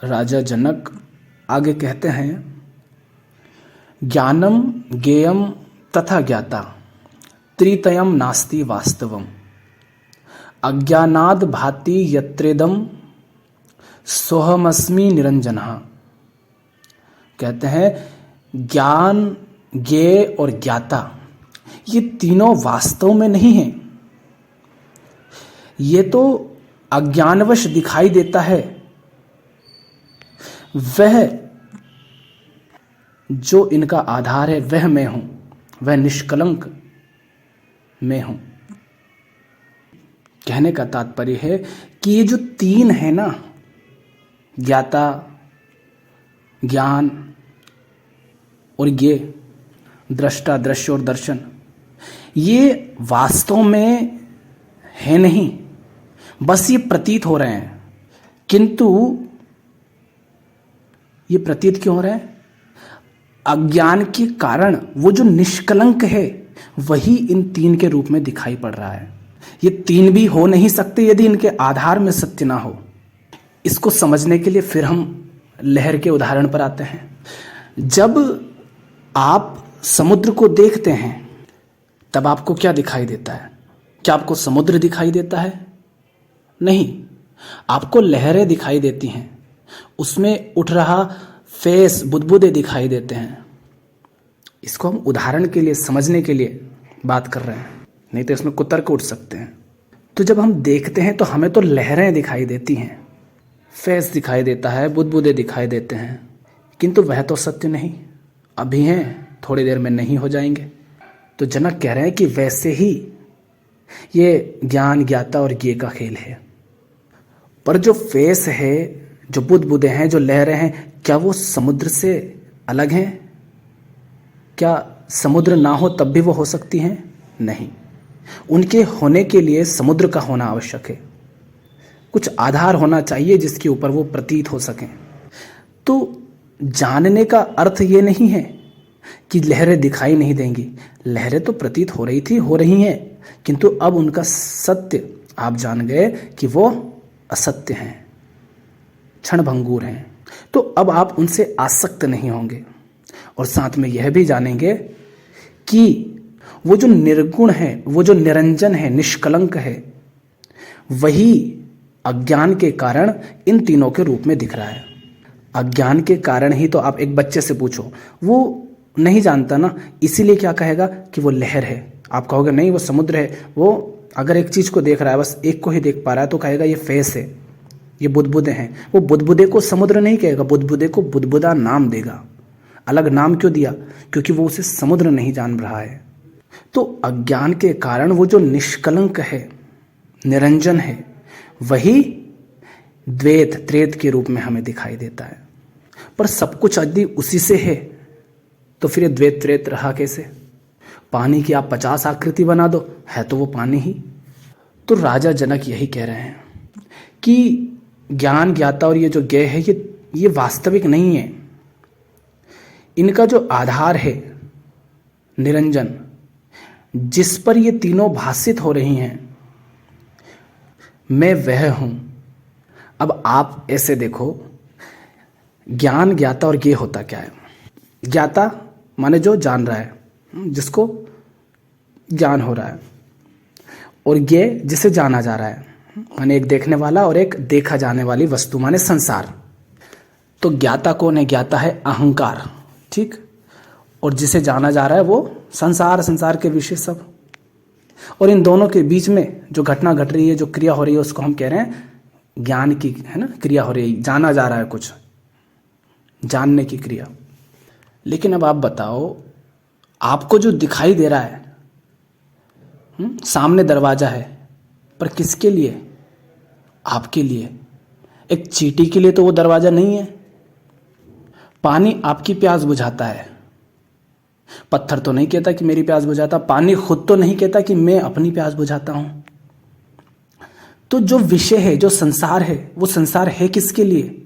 राजा जनक आगे कहते हैं, ज्ञानम ज्ञेयम तथा ज्ञाता त्रितयम नास्ति वास्तवम अज्ञानाद भाति यत्रेदम सोहमस्मि निरंजनः। कहते हैं ज्ञान, ज्ञेय और ज्ञाता ये तीनों वास्तव में नहीं हैं। ये तो अज्ञानवश दिखाई देता है। वह जो इनका आधार है वह मैं हूं, वह निष्कलंक मैं हूं। कहने का तात्पर्य है कि ये जो तीन है ना, ज्ञाता, ज्ञान और ये दृष्टा, दृश्य और दर्शन, ये वास्तव में है नहीं, बस ये प्रतीत हो रहे हैं। किंतु ये प्रतीत क्यों हो रहे हैं? अज्ञान के कारण वो जो निष्कलंक है वही इन तीन के रूप में दिखाई पड़ रहा है। ये तीन भी हो नहीं सकते यदि इनके आधार में सत्य ना हो। इसको समझने के लिए फिर हम लहर के उदाहरण पर आते हैं। जब आप समुद्र को देखते हैं तब आपको क्या दिखाई देता है? क्या आपको समुद्र दिखाई देता है? नहीं, आपको लहरें दिखाई देती हैं, उसमें उठ रहा फेस, बुदबुदे दिखाई देते हैं। इसको हम उदाहरण के लिए, समझने के लिए बात कर रहे हैं, नहीं तो इसमें कुतर्क उठ सकते हैं। तो जब हम देखते हैं तो हमें तो लहरें दिखाई देती हैं, फेस दिखाई देता है, बुदबुदे दिखाई देते हैं, किंतु वह तो सत्य नहीं। अभी हैं, थोड़ी देर में नहीं हो जाएंगे। तो जनक कह रहे हैं कि वैसे ही ये ज्ञान, ज्ञाता और ज्ञेय का खेल है। पर जो फेस है, जो बुदबुदे हैं, जो लहरें हैं, क्या वो समुद्र से अलग हैं? क्या समुद्र ना हो तब भी वो हो सकती हैं? नहीं, उनके होने के लिए समुद्र का होना आवश्यक है। कुछ आधार होना चाहिए जिसके ऊपर वो प्रतीत हो सकें। तो जानने का अर्थ ये नहीं है कि लहरें दिखाई नहीं देंगी। लहरें तो प्रतीत हो रही थी, हो रही हैं, किंतु अब उनका सत्य आप जान गए कि वो असत्य हैं, क्षणभंगुर हैं। तो अब आप उनसे आसक्त नहीं होंगे और साथ में यह भी जानेंगे कि वो जो निर्गुण है, वो जो निरंजन है, निष्कलंक है, वही अज्ञान के कारण इन तीनों के रूप में दिख रहा है। अज्ञान के कारण ही तो आप एक बच्चे से पूछो, वो नहीं जानता ना, इसीलिए क्या कहेगा कि वो लहर है। आप कहोगे नहीं वो समुद्र है। वो अगर एक चीज को देख रहा है, बस एक को ही देख पा रहा है, तो कहेगा ये फेस है, ये बुदबुदे हैं। वो बुदबुदे को समुद्र नहीं कहेगा, बुदबुदे को बुदबुदा नाम देगा। अलग नाम क्यों दिया? क्योंकि वो उसे समुद्र नहीं जान रहा है। तो अज्ञान के कारण वो जो निष्कलंक है, निरंजन है, वही द्वैत, त्रेत के रूप में हमें दिखाई देता है। पर सब कुछ यदि उसी से है तो फिर ये द्वैत त्रेत रहा कैसे? पानी की आप 50 आकृति बना दो, है तो वो पानी ही। तो राजा जनक यही कह रहे हैं कि ज्ञान, ज्ञाता और ये जो ज्ञेय है, ये वास्तविक नहीं है। इनका जो आधार है निरंजन, जिस पर ये तीनों भाषित हो रही हैं, मैं वह हूं। अब आप ऐसे देखो, ज्ञान, ज्ञाता और ज्ञेय होता क्या है? ज्ञाता माने जो जान रहा है, जिसको ज्ञान हो रहा है, और ज्ञेय जिसे जाना जा रहा है, माने एक देखने वाला और एक देखा जाने वाली वस्तु, माने संसार। तो ज्ञाता कौन है? ज्ञाता है अहंकार, ठीक, और जिसे जाना जा रहा है वो संसार, संसार के विषय सब। और इन दोनों के बीच में जो घटना घट रही है, जो क्रिया हो रही है, उसको हम कह रहे हैं ज्ञान की, है ना, क्रिया हो रही है, जाना जा रहा है कुछ, जानने की क्रिया। लेकिन अब आप बताओ, आपको जो दिखाई दे रहा है, सामने दरवाजा है, पर किसके लिए? आपके लिए। एक चींटी के लिए तो वो दरवाजा नहीं है। पानी आपकी प्यास बुझाता है, पत्थर तो नहीं कहता कि मेरी प्यास बुझाता, पानी खुद तो नहीं कहता कि मैं अपनी प्यास बुझाता हूं। तो जो विषय है, जो संसार है, वो संसार है किसके लिए?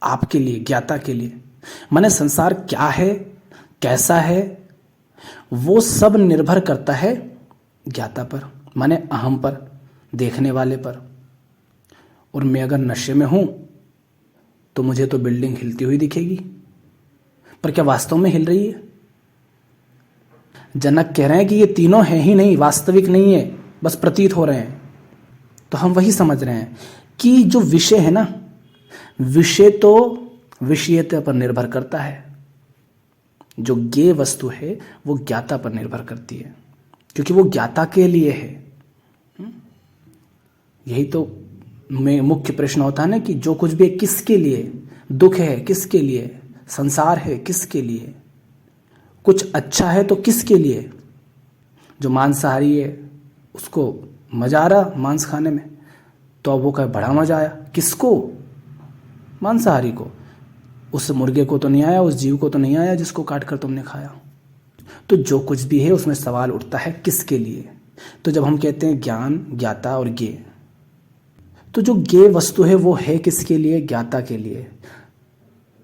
आपके लिए, ज्ञाता के लिए। माने संसार क्या है, कैसा है, वो सब निर्भर करता है ज्ञाता पर, माने अहम पर, देखने वाले पर। और मैं अगर नशे में हूं तो मुझे तो बिल्डिंग हिलती हुई दिखेगी, पर क्या वास्तव में हिल रही है? जनक कह रहे हैं कि ये तीनों हैं ही नहीं, वास्तविक नहीं है, बस प्रतीत हो रहे हैं। तो हम वही समझ रहे हैं कि जो विषय है ना, विषय तो विषयता पर निर्भर करता है, जो ज्ञेय वस्तु है वो ज्ञाता पर निर्भर करती है, क्योंकि वो ज्ञाता के लिए है। यही तो में मुख्य प्रश्न होता है ना कि जो कुछ भी है किसके लिए, दुख है किसके लिए, संसार है किसके लिए, कुछ अच्छा है तो किसके लिए। जो मांसाहारी है उसको मजा आ रहा मांस खाने में, तो अब वो कहे बड़ा मजा आया, किसको? मांसाहारी को। उस मुर्गे को तो नहीं आया, उस जीव को तो नहीं आया जिसको काट कर तुमने खाया। तो जो कुछ भी है उसमें सवाल उठता है किसके लिए। तो जब हम कहते हैं ज्ञान, ज्ञाता और ज्ञेय, तो जो ज्ञेय वस्तु है वो है किसके लिए? ज्ञाता के लिए।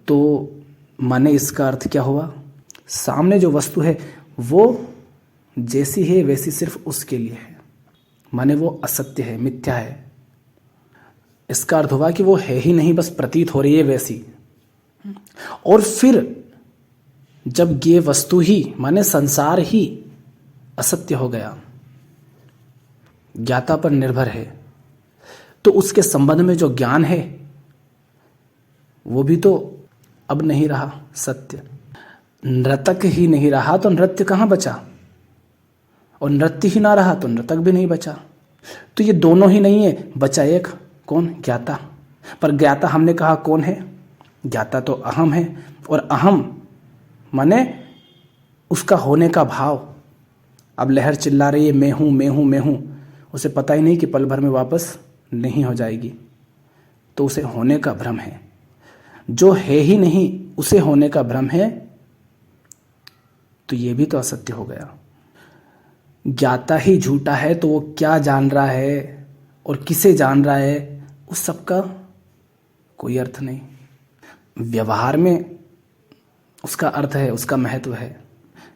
तो माने इसका अर्थ क्या हुआ? सामने जो वस्तु है वो जैसी है वैसी सिर्फ उसके लिए है, माने वो असत्य है, मिथ्या है। इसका अर्थ हुआ कि वो है ही नहीं, बस प्रतीत हो रही है वैसी। और फिर जब ये वस्तु ही माने संसार ही असत्य हो गया, ज्ञाता पर निर्भर है, तो उसके संबंध में जो ज्ञान है वो भी तो अब नहीं रहा सत्य। नर्तक ही नहीं रहा तो नृत्य कहाँ बचा, और नृत्य ही ना रहा तो नर्तक भी नहीं बचा। तो ये दोनों ही नहीं है, बचा एक, कौन? ज्ञाता। पर ज्ञाता हमने कहा कौन है? ज्ञाता तो अहम है, और अहम माने उसका होने का भाव। अब लहर चिल्ला रही है मैं हूं मैं हूं मैं हूं, उसे पता ही नहीं कि पल भर में वापस नहीं हो जाएगी, तो उसे होने का भ्रम है। जो है ही नहीं उसे होने का भ्रम है, तो ये भी तो असत्य हो गया। ज्ञाता ही झूठा है तो वो क्या जान रहा है और किसे जान रहा है, उस सब का कोई अर्थ नहीं। व्यवहार में उसका अर्थ है, उसका महत्व है,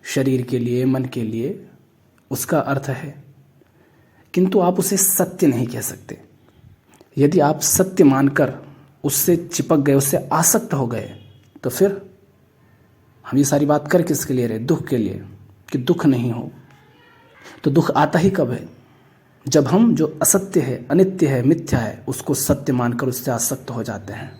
शरीर के लिए, मन के लिए उसका अर्थ है, किंतु आप उसे सत्य नहीं कह सकते। यदि आप सत्य मानकर उससे चिपक गए, उससे आसक्त हो गए, तो फिर हम ये सारी बात कर किसके लिए रहे? दुख के लिए, कि दुख नहीं हो। तो दुख आता ही कब है? जब हम जो असत्य है, अनित्य है, मिथ्या है, उसको सत्य मानकर उससे आसक्त हो जाते हैं।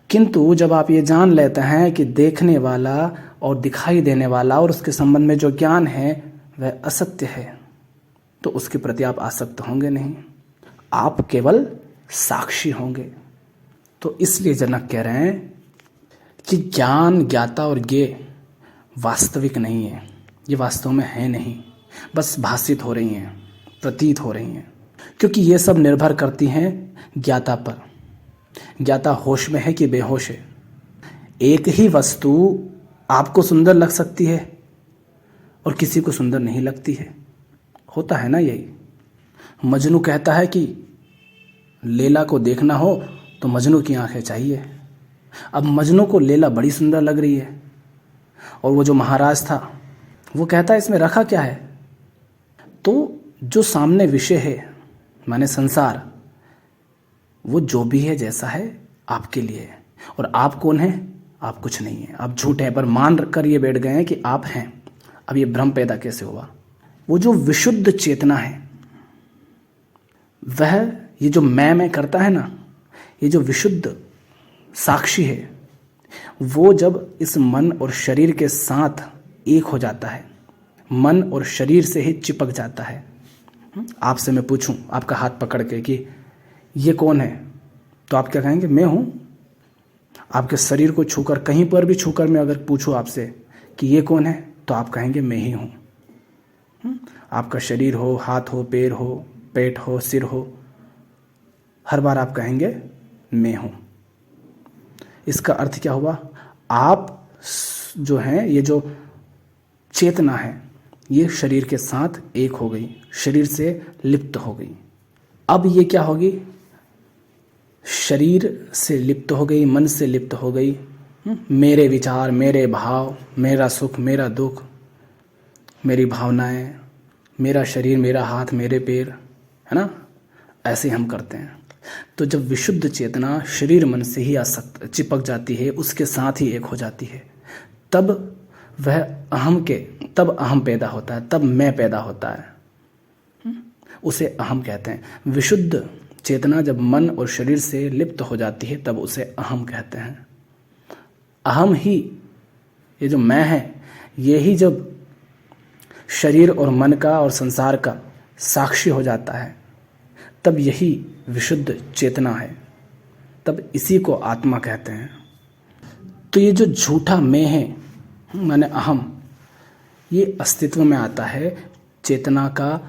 किंतु जब आप ये जान लेते हैं कि देखने वाला और दिखाई देने वाला और उसके संबंध में जो ज्ञान है वह असत्य है, तो उसके प्रति आप आसक्त होंगे नहीं, आप केवल साक्षी होंगे। तो इसलिए जनक कह रहे हैं कि ज्ञान, ज्ञाता और ज्ञेय वास्तविक नहीं है, ये वास्तव में है नहीं, बस भाषित हो रही हैं, प्रतीत हो रही हैं, क्योंकि ये सब निर्भर करती हैं ज्ञाता पर। ज्ञाता होश में है कि बेहोश है। एक ही वस्तु आपको सुंदर लग सकती है और किसी को सुंदर नहीं लगती है, होता है ना यही। मजनू कहता है कि लैला को देखना हो तो मजनू की आंखें चाहिए। अब मजनू को लैला बड़ी सुंदर लग रही है, और वो जो महाराज था वो कहता है इसमें रखा क्या है। तो जो सामने विषय है माने संसार, वो जो भी है जैसा है आपके लिए है, और आप कौन हैं? आप कुछ नहीं है, आप झूठ है, पर मान कर ये बैठ गए हैं कि आप हैं। अब ये भ्रम पैदा कैसे हुआ? वो जो विशुद्ध चेतना है, वह ये जो मैं करता है ना, ये जो विशुद्ध साक्षी है, वो जब इस मन और शरीर के साथ एक हो जाता है, मन और शरीर से ही चिपक जाता है। आपसे मैं पूछूं आपका हाथ पकड़ के कि ये कौन है, तो आप क्या कहेंगे? मैं हूं। आपके शरीर को छूकर, कहीं पर भी छूकर मैं अगर पूछूं आपसे कि ये कौन है, तो आप कहेंगे मैं ही हूं। आपका शरीर हो, हाथ हो, पैर हो, पेट हो, सिर हो, हर बार आप कहेंगे मैं हूं। इसका अर्थ क्या हुआ? आप जो हैं, ये जो चेतना है, ये शरीर के साथ एक हो गई, शरीर से लिप्त हो गई। अब ये क्या होगी? शरीर से लिप्त हो गई, मन से लिप्त हो गई। मेरे विचार, मेरे भाव, मेरा सुख, मेरा दुख, मेरी भावनाएं, मेरा शरीर, मेरा हाथ, मेरे पैर, है ना? ऐसे हम करते हैं। तो जब विशुद्ध चेतना शरीर मन से ही आसक्त चिपक जाती है, उसके साथ ही एक हो जाती है, तब वह तब अहम पैदा होता है, तब मैं पैदा होता है। उसे अहम कहते हैं। विशुद्ध चेतना जब मन और शरीर से लिप्त हो जाती है तब उसे अहम कहते हैं। अहम ही, ये जो मैं है, ये ही जब शरीर और मन का और संसार का साक्षी हो जाता है तब यही विशुद्ध चेतना है, तब इसी को आत्मा कहते हैं। तो ये जो झूठा मैं है, माने अहम, ये अस्तित्व में आता है चेतना का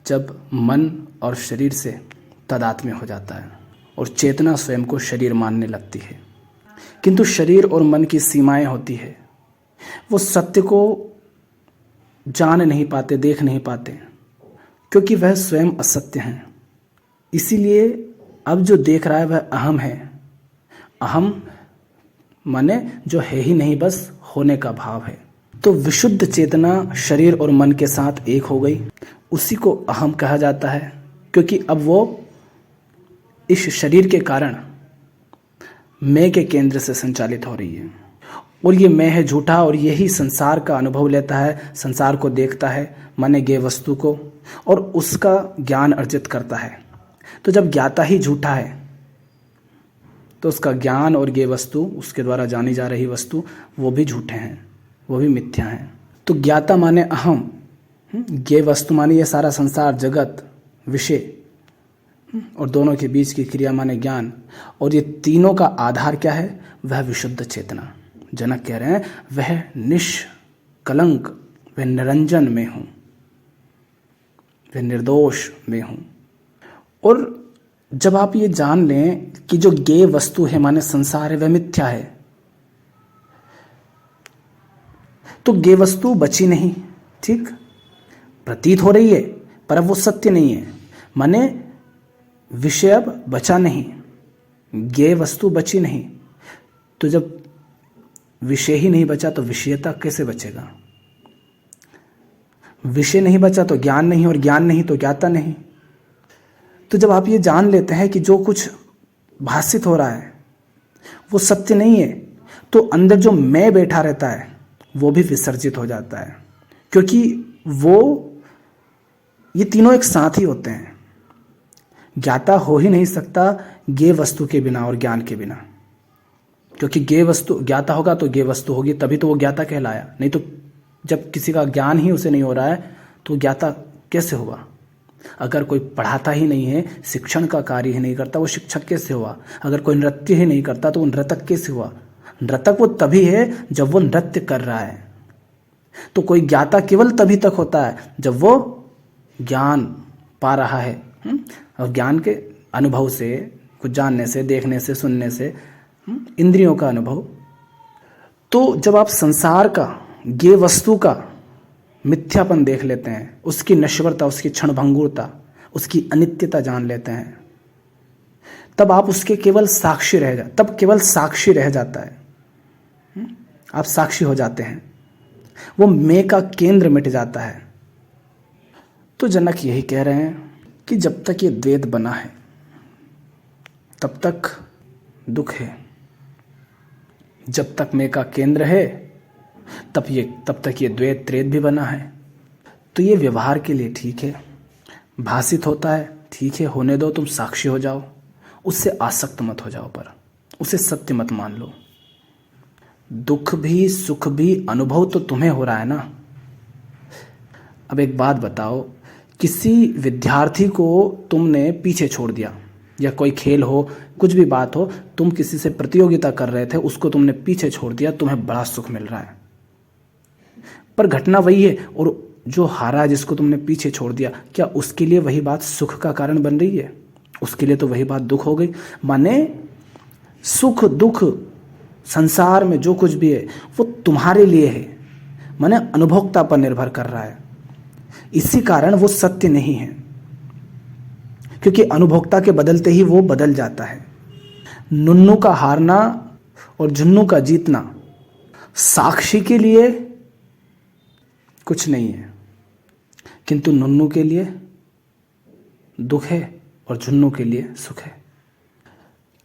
जब मन और शरीर से तादात्म्य हो जाता है और चेतना स्वयं को शरीर मानने लगती है। किंतु शरीर और मन की सीमाएं होती है, वो सत्य को जान नहीं पाते, देख नहीं पाते, क्योंकि वह स्वयं असत्य हैं। इसीलिए अब जो देख रहा है वह अहम है। अहम माने जो है ही नहीं, बस होने का भाव है। तो विशुद्ध चेतना शरीर और मन के साथ एक हो गई, उसी को अहम कहा जाता है, क्योंकि अब वो इस शरीर के कारण मैं के केंद्र से संचालित हो रही है। और ये मैं है झूठा, और यही संसार का अनुभव लेता है, संसार को देखता है, माने गे वस्तु को, और उसका ज्ञान अर्जित करता है। तो जब ज्ञाता ही झूठा है तो उसका ज्ञान और गे वस्तु, उसके द्वारा जानी जा रही वस्तु, वो भी झूठे हैं, वो भी मिथ्या हैं। तो ज्ञाता माने अहम, गे वस्तु माने ये सारा संसार, जगत, विषय, और दोनों के बीच की क्रिया माने ज्ञान। और ये तीनों का आधार क्या है? वह विशुद्ध चेतना। जनक कह रहे हैं वह निष्कलंक, वह निरंजन में हूं, वह निर्दोष में हूं। और जब आप ये जान लें कि जो गे वस्तु है माने संसार है, वह मिथ्या है, तो गे वस्तु बची नहीं, ठीक, प्रतीत हो रही है पर अब वो सत्य नहीं है, माने विषय अब बचा नहीं, गे वस्तु बची नहीं। तो जब विषय ही नहीं बचा तो विषयता कैसे बचेगा? विषय नहीं बचा तो ज्ञान नहीं, और ज्ञान नहीं तो ज्ञाता नहीं। तो जब आप ये जान लेते हैं कि जो कुछ भासित हो रहा है वो सत्य नहीं है, तो अंदर जो मैं बैठा रहता है वो भी विसर्जित हो जाता है, क्योंकि ये तीनों एक साथ ही होते हैं। ज्ञाता हो ही नहीं सकता गे वस्तु के बिना और ज्ञान के बिना, क्योंकि गे वस्तु ज्ञाता होगा तो गे वस्तु होगी, तभी तो वो ज्ञाता कहलाया। नहीं तो जब किसी का ज्ञान ही उसे नहीं हो रहा है तो ज्ञाता कैसे हुआ? अगर कोई पढ़ाता ही नहीं है, शिक्षण का कार्य ही नहीं करता, वो शिक्षक कैसे हुआ? अगर कोई नृत्य ही नहीं करता तो वो नर्तक कैसे हुआ? नर्तक वो तभी है जब वो नृत्य कर रहा है। तो कोई ज्ञाता केवल तभी तक होता है जब वो ज्ञान पा रहा है, और ज्ञान के अनुभव से, कुछ जानने से, देखने से, सुनने से, इंद्रियों का अनुभव। तो जब आप संसार का, गे वस्तु का मिथ्यापन देख लेते हैं, उसकी नश्वरता, उसकी क्षणभंगुरता, उसकी अनित्यता जान लेते हैं, तब आप उसके केवल साक्षी तब केवल साक्षी रह जाता है। आप साक्षी हो जाते हैं, वो मैं का केंद्र मिट जाता है। तो जनक यही कह रहे हैं कि जब तक ये द्वैत बना है तब तक दुख है, जब तक मैं का केंद्र है तब तक ये द्वैत त्रेत भी बना है। तो ये व्यवहार के लिए ठीक है, भासित होता है, ठीक है, होने दो, तुम साक्षी हो जाओ, उससे आसक्त मत हो जाओ, पर उसे सत्य मत मान लो। दुख भी सुख भी अनुभव तो तुम्हें हो रहा है ना। अब एक बात बताओ, किसी विद्यार्थी को तुमने पीछे छोड़ दिया, या कोई खेल हो, कुछ भी बात हो, तुम किसी से प्रतियोगिता कर रहे थे, उसको तुमने पीछे छोड़ दिया, तुम्हें बड़ा सुख मिल रहा है, पर घटना वही है। और जो हारा, जिसको तुमने पीछे छोड़ दिया, क्या उसके लिए वही बात सुख का कारण बन रही है? उसके लिए तो वही बात दुख हो गई। माने सुख दुख संसार में जो कुछ भी है वो तुम्हारे लिए है, माने अनुभोक्ता पर निर्भर कर रहा है। इसी कारण वो सत्य नहीं है, क्योंकि अनुभोक्ता के बदलते ही वो बदल जाता है। नुन्नू का हारना और झुन्नू का जीतना साक्षी के लिए कुछ नहीं है, किंतु नुन्नू के लिए दुख है और झुन्नू के लिए सुख है।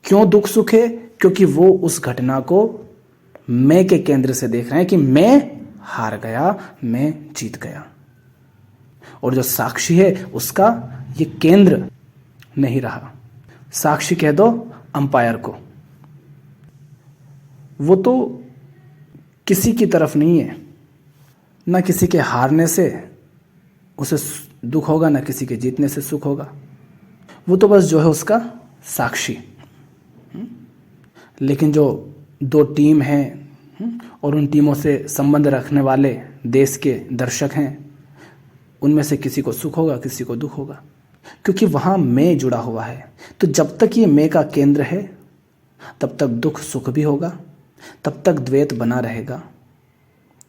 क्यों दुख सुख है? क्योंकि वो उस घटना को मैं के केंद्र से देख रहे हैं कि मैं हार गया, मैं जीत गया। और जो साक्षी है उसका ये केंद्र नहीं रहा। साक्षी कह दो अंपायर को, वो तो किसी की तरफ नहीं है, ना किसी के हारने से उसे दुख होगा, ना किसी के जीतने से सुख होगा। वो तो बस जो है उसका साक्षी। लेकिन जो दो टीम हैं और उन टीमों से संबंध रखने वाले देश के दर्शक हैं, उनमें से किसी को सुख होगा, किसी को दुख होगा, क्योंकि वहाँ मैं जुड़ा हुआ है। तो जब तक ये मैं का केंद्र है तब तक दुख सुख भी होगा, तब तक द्वैत बना रहेगा,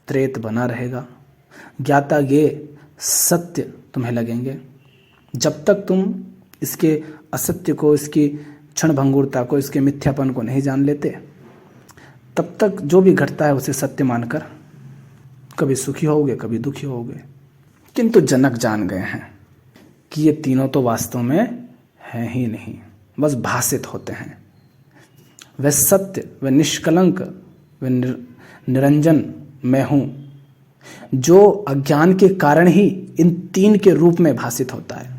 त्रेत बना रहेगा, ज्ञाता गे सत्य तुम्हें लगेंगे। जब तक तुम इसके असत्य को, इसकी क्षण भंगुरता को, इसके मिथ्यापन को नहीं जान लेते, तब तक जो भी घटता है उसे सत्य मानकर कभी सुखी होगे, कभी दुखी होगे। किंतु जनक जान गए हैं कि ये तीनों तो वास्तव में हैं ही नहीं, बस भाषित होते हैं। वह सत्य, वह निष्कलंक, वह निरंजन मैं हूँ, जो अज्ञान के कारण ही इन तीन के रूप में भाषित होता है।